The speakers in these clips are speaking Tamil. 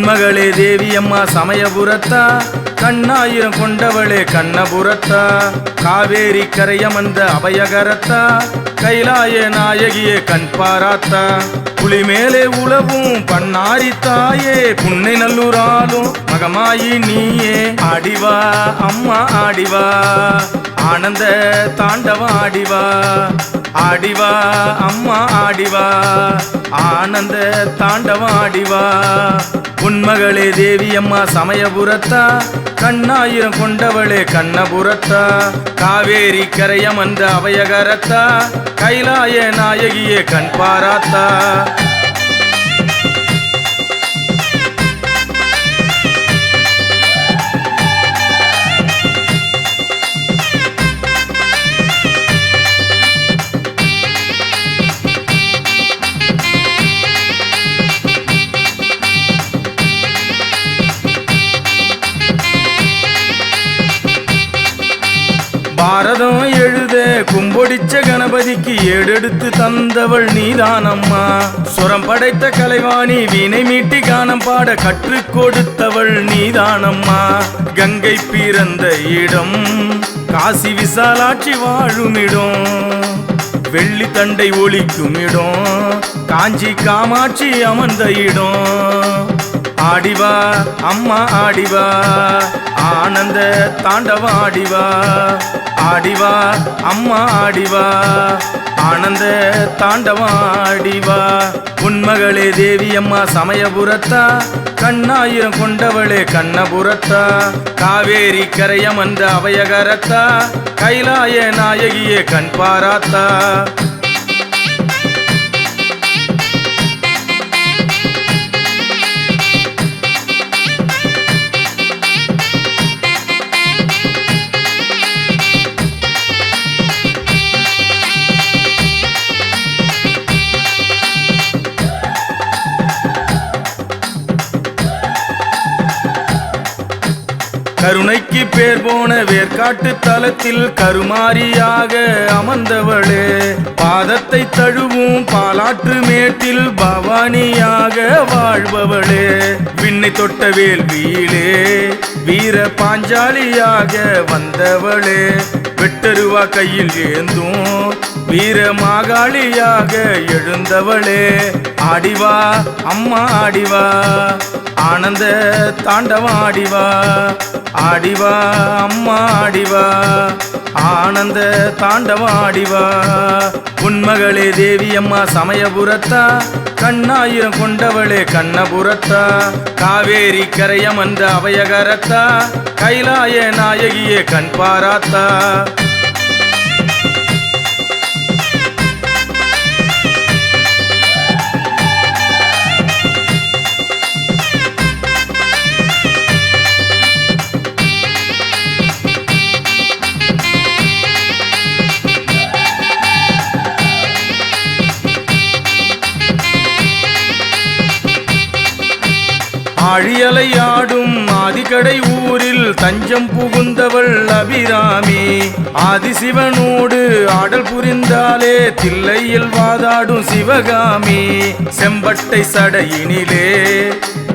பொன்மகளே தேவியம்மா சமயபுரத்தா, கண்ணாயிரம் கொண்டவளே கண்ணபுரத்தா, காவேரி கரையமர்ந்த அபயகரத்தா, கைலாய நாயகியே கண்பாராத்தா, புலிமேலே உலவும் பண்ணாரி தாயே, புன்னை நல்லூராலும் மகமாயி நீயே, ஆடிவா அம்மா ஆடிவா, ஆனந்த தாண்டவம் ஆடிவா, ஆடிவா அம்மா ஆடிவா, ஆனந்த தாண்டவம் ஆடிவா. பொன்மகளே தேவியம்மா சமயபுரத்தா, கண்ணாயிரம் கொண்டவளே கண்ணபுரத்தா, காவேரி கரையமர்ந்த அபயகரத்தா, கைலாய நாயகியே கண்பாராத்தா. பாரதம் எழுத கும்பொடிச்ச கணபதிக்கு ஏடெடுத்து தந்தவள் நீதானம்மா, சுரம் படைத்த கலைவாணி வீணை மீட்டி கானம் பாட கற்றுக் கொடுத்தவள் நீதானம்மா, கங்கை பிறந்த இடம் காசி விசாலாட்சி வாழுமிடம், வெள்ளி தண்டை ஒளிக்கும் இடம் காஞ்சி காமாட்சி அமர்ந்த இடம், ஆடிவா அம்மா ஆடிவா, ஆனந்த தாண்டவம் ஆடிவா, ஆடிவா அம்மா ஆடிவா, ஆனந்த தாண்டவம் ஆடிவா. பொன்மகளே தேவியம்மா சமயபுரத்தா, கண்ணாயிரம் கொண்டவளே கண்ணபுரத்தா, காவேரி கரையமர்ந்த அபயகரத்தா, கைலாய நாயகியே கண்பாராத்தா. கருணைக்கு பேர் போன வேர்காட்டு தலத்தில் கருமாரியாக அமர்ந்தவளே, பாதத்தை தழுவும் பாலாற்று மேட்டில் பவானியாக வாழ்பவளே, விண்ணை தொட்ட வேள்வியிலே வீர பாஞ்சாலியாக வந்தவளே, வெட்டருவா கையில் ஏந்தும் வீர மாகாளியாக எழுந்தவளே, ஆடிவா அம்மா ஆடிவா, ஆனந்த தாண்டவம் ஆடிவா, ஆடிவா அம்மா ஆடிவா, ஆனந்த தாண்டவம் ஆடிவா. பொன்மகளே தேவியம்மா சமயபுரத்தா, கண்ணாயிரம் கொண்டவளே கண்ணபுரத்தா, காவேரி கரையமர்ந்த அபயகரத்தா, கைலாய நாயகியே கண்பாராத்தா. ஆழியலை ஆடும் ஆதிக்கடை ஊரில் தஞ்சம் புகுந்தவள் அபிராமி, ஆதிசிவனோடு ஆடல் புரிந்தாலே தில்லையில் வாதாடும் சிவகாமி, செம்பட்டை சடையினிலே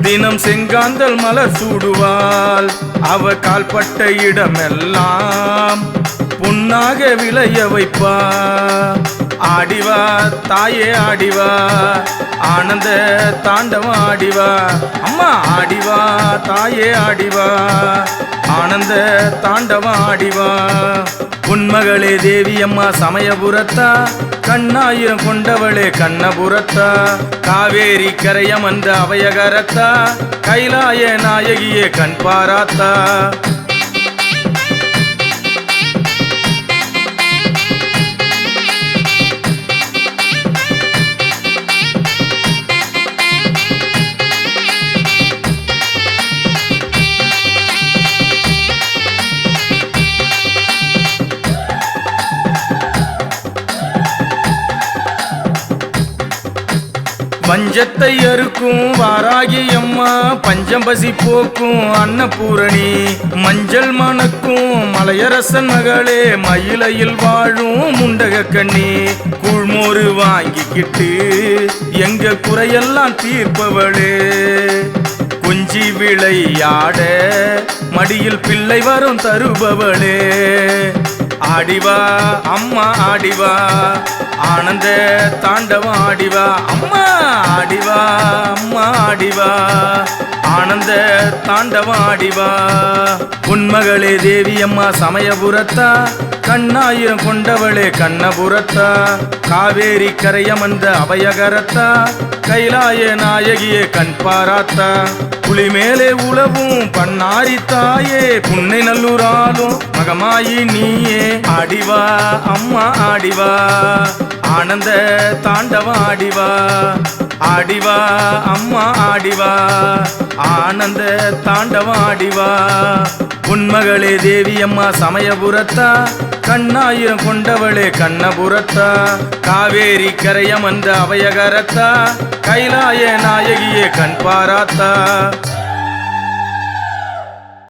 தினம் செங்காந்தல் மலர் சூடுவாள், அவ கால்பட்ட இடமெல்லாம் பொன்னாக விளைய வைப்பா, ஆடிவா தாயே ஆடிவா, ஆனந்த தாண்டவம் ஆடிவா, அம்மா ஆடிவா தாயே ஆடிவா, ஆனந்த தாண்டவம் ஆடிவா. பொன்மகளே தேவியம்மா சமயபுரத்தா, கண்ணாயிரம் கொண்டவளே கண்ணபுரத்தா, காவேரி கரையமர்ந்த அபயகரத்தா, கைலாய நாயகியே கண்பாராத்தா. பஞ்சத்தை அறுக்கும் வாராகி அம்மா பஞ்சம்பசி போக்கும் அன்னபூரணி மஞ்சள் மணக்கும் மலையரசன் மகளே மயிலையில் வாழும் முண்டக கண்ணி கூழ்மோறு வாங்கிக்கிட்டு எங்க குறையெல்லாம் தீர்ப்பவளே கொஞ்சி விளையாட மடியில் பிள்ளை வரும் தருபவளே ஆடிவா அம்மா ஆடிவா ஆனந்த தாண்டவம் ஆடிவா அம்மா ஆடிவா அம்மா ஆடிவா ஆனந்த தாண்டவம் ஆடிவா உன்மகளே தேவி அம்மா சமயபுரத்தா கண்ணாயிரம் கொண்டவளே கண்ணபுரத்தா காவேரி கரையமர்ந்த அபயகரத்தா கைலாய நாயகியே கண் பாராத்தா புலி மேலே உலவும் பண்ணாரி தாயே புன்னை நல்லூராலும் மகமாயி நீயே ஆடிவா அம்மா ஆடிவா ஆனந்த தாண்டவம் ஆடிவா ஆடிவா அம்மா ஆடிவா ஆனந்த தாண்டவம் ஆடிவா உன்மகளே தேவி அம்மா சமயபுரத்தா கண்ணாயிரம் கொண்டவளே கண்ணபுரத்தா காவேரி கரையமர்ந்த அபயகரத்தா கைலாய நாயகியே கண் பாராத்தா